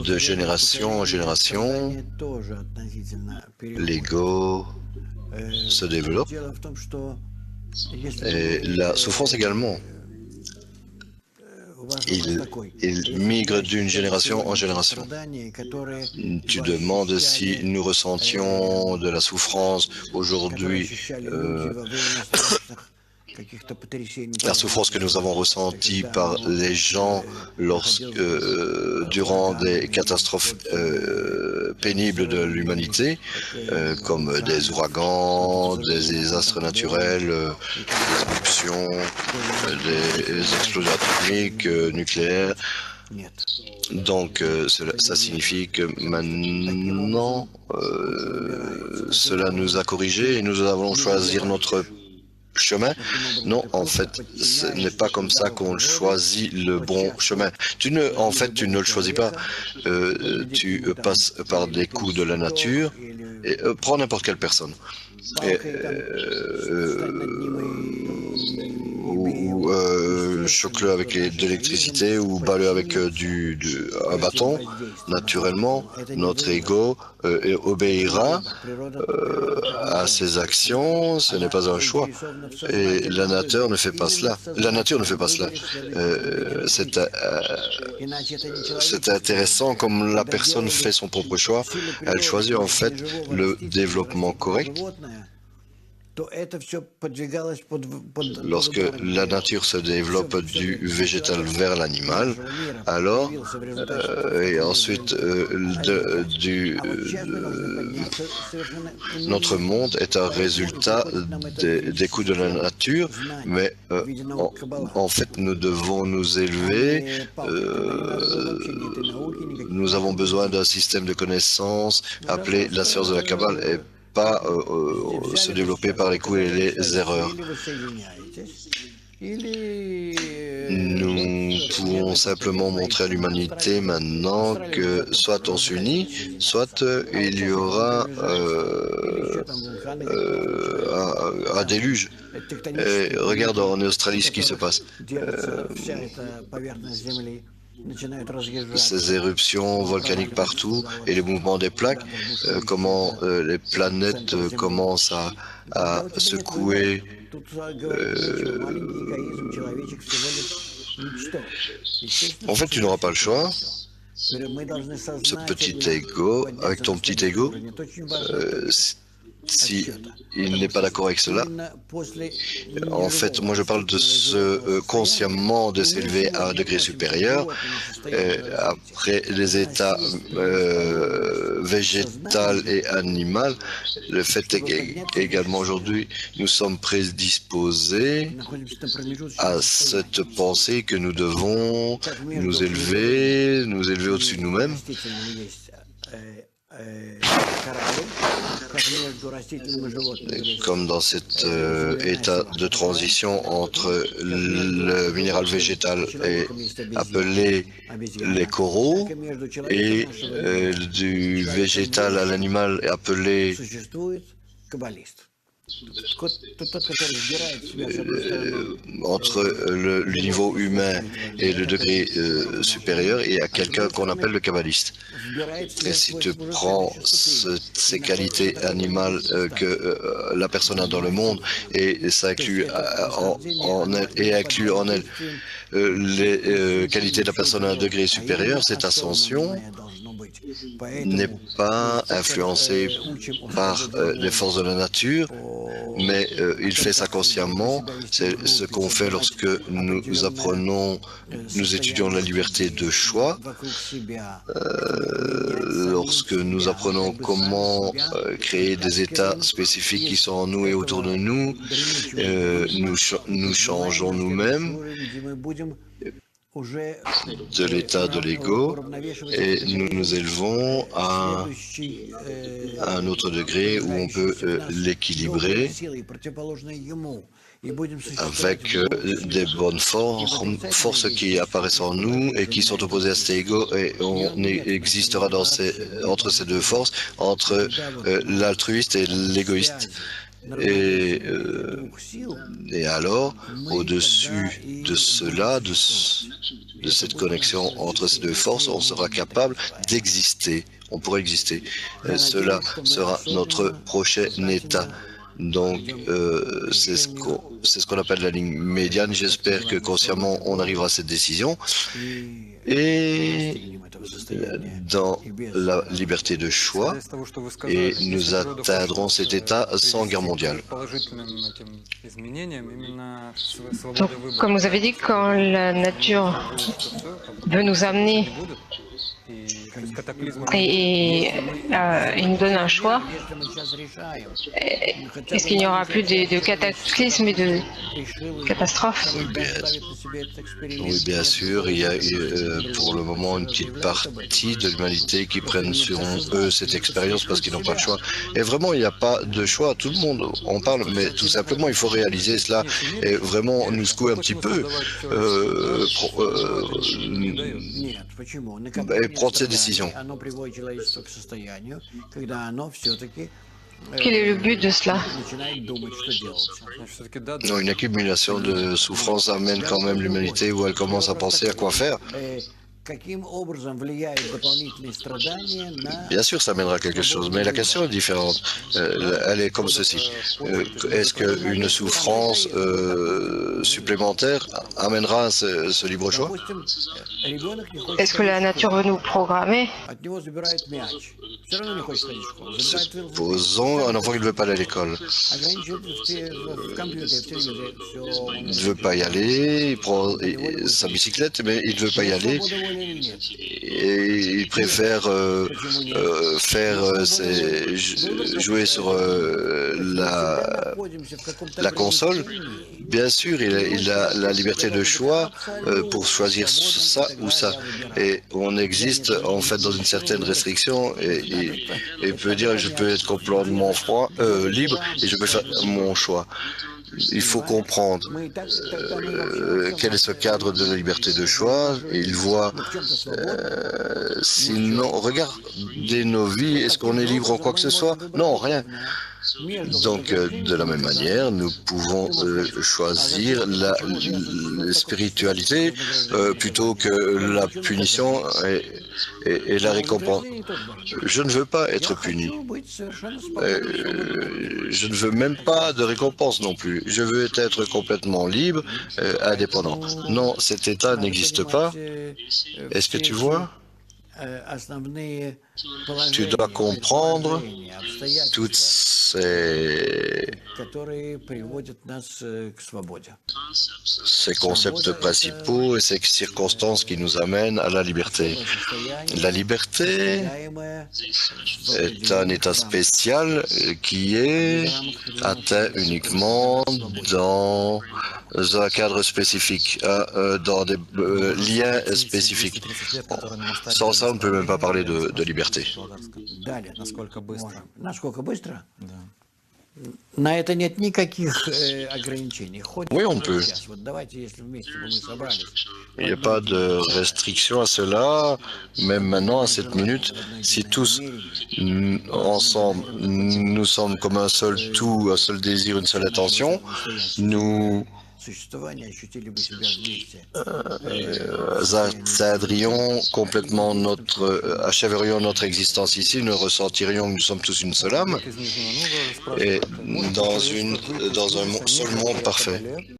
de génération en génération, l'ego se développe et la souffrance également. Il migre d'une génération en génération. Tu demandes si nous ressentions de la souffrance aujourd'hui, la souffrance que nous avons ressentie par les gens durant des catastrophes pénibles de l'humanité, comme des ouragans, des désastres naturels, des éruptions, des explosions atomiques, nucléaires. Donc, ça signifie que maintenant, cela nous a corrigés et nous allons choisir notre chemin. Non, en fait, ce n'est pas comme ça qu'on choisit le bon chemin. En fait, tu ne le choisis pas. Tu passes par des coups de la nature. Et, prends n'importe quelle personne. Choque-le avec de l'électricité ou bat-le avec un bâton. Naturellement, notre ego obéira à ses actions. Ce n'est pas un choix. Et la nature ne fait pas cela. La nature ne fait pas cela. C'est intéressant comme la personne fait son propre choix. Elle choisit en fait le développement correct. Lorsque la nature se développe du végétal vers l'animal, alors, et ensuite, notre monde est un résultat des coups de la nature, mais en fait, nous devons nous élever. Nous avons besoin d'un système de connaissances appelé la science de la Kabbale et pas se développer par les coups et les erreurs. Nous pouvons simplement montrer à l'humanité maintenant que soit on s'unit, soit il y aura un déluge. Et regarde en Australie ce qui se passe. Ces éruptions volcaniques partout et les mouvements des plaques, comment les planètes commencent à secouer. En fait, tu n'auras pas le choix. Ce petit ego, avec ton petit ego, si il n'est pas d'accord avec cela, en fait, moi je parle de consciemment de s'élever à un degré supérieur, après les états végétal et animal. Le fait est qu'également aujourd'hui, nous sommes prédisposés à cette pensée que nous devons nous élever au-dessus de nous-mêmes. Comme dans cet état de transition entre le minéral végétal appelé les coraux et du végétal à l'animal appelé entre le niveau humain et le degré supérieur, il y a quelqu'un qu'on appelle le kabbaliste. Et si tu prends ces qualités animales que la personne a dans le monde et ça inclut inclut en elle les qualités de la personne à un degré supérieur, cette ascension n'est pas influencée par les forces de la nature, mais il fait ça consciemment. C'est ce qu'on fait lorsque nous apprenons, nous étudions la liberté de choix, lorsque nous apprenons comment créer des états spécifiques qui sont en nous et autour de nous, nous changeons nous-mêmes de l'état de l'ego et nous nous élevons à un autre degré où on peut l'équilibrer avec des bonnes forces qui apparaissent en nous et qui sont opposées à cet ego, et on existera entre ces deux forces, entre l'altruiste et l'égoïste. Et, et alors, au-dessus de cela, de cette connexion entre ces deux forces, on sera capable d'exister. On pourra exister. Cela sera notre prochain état. Donc, c'est ce qu'on appelle la ligne médiane. J'espère que consciemment, on arrivera à cette décision. Et dans la liberté de choix, et nous atteindrons cet état sans guerre mondiale. Donc, comme vous avez dit, quand la nature veut nous amener et il nous donne un choix, est-ce qu'il n'y aura plus de cataclysmes et de catastrophes? Oui, bien sûr, il y a pour le moment une petite partie de l'humanité qui prennent sur eux cette expérience parce qu'ils n'ont pas de choix. Et vraiment, il n'y a pas de choix. Tout le monde en parle, mais tout simplement, il faut réaliser cela et vraiment nous secouer un petit peu et prendre ces décisions. Quel est le but de cela? Non, une accumulation de souffrances amène quand même l'humanité où elle commence à penser à quoi faire. Bien sûr, ça mènera quelque chose, mais la question est différente. Elle est comme ceci. Est-ce qu'une souffrance supplémentaire amènera ce libre choix? Est-ce que la nature veut nous programmer? Supposons un enfant qui ne veut pas aller à l'école. Il ne veut pas y aller, il prend sa bicyclette, mais il ne veut pas y aller. Et il préfère jouer sur la console. Bien sûr, il a la liberté de choix pour choisir ça ou ça. Et on existe en fait dans une certaine restriction et peut dire je peux être complètement libre et je peux faire mon choix. Il faut comprendre quel est ce cadre de la liberté de choix. Il voit, sinon, regardez nos vies, est-ce qu'on est libre en quoi que ce soit? Non, rien. Donc, de la même manière, nous pouvons choisir la spiritualité plutôt que la punition et la récompense. Je ne veux pas être puni. Je ne veux même pas de récompense non plus. Je veux être complètement libre, indépendant. Non, cet état n'existe pas. Est-ce que tu vois? Tu dois comprendre toutes ces concepts principaux et ces circonstances qui nous amènent à la liberté. La liberté est un état spécial qui est atteint uniquement dans un cadre spécifique, dans des liens spécifiques. Sans ça, on ne peut même pas parler de liberté. Oui, on peut. Il n'y a pas de restriction à cela, même maintenant, à cette minute. Si tous, ensemble, nous sommes comme un seul tout, un seul désir, une seule intention, nous achèverions notre existence ici, nous ressentirions que nous sommes tous une seule âme et dans un seul monde parfait.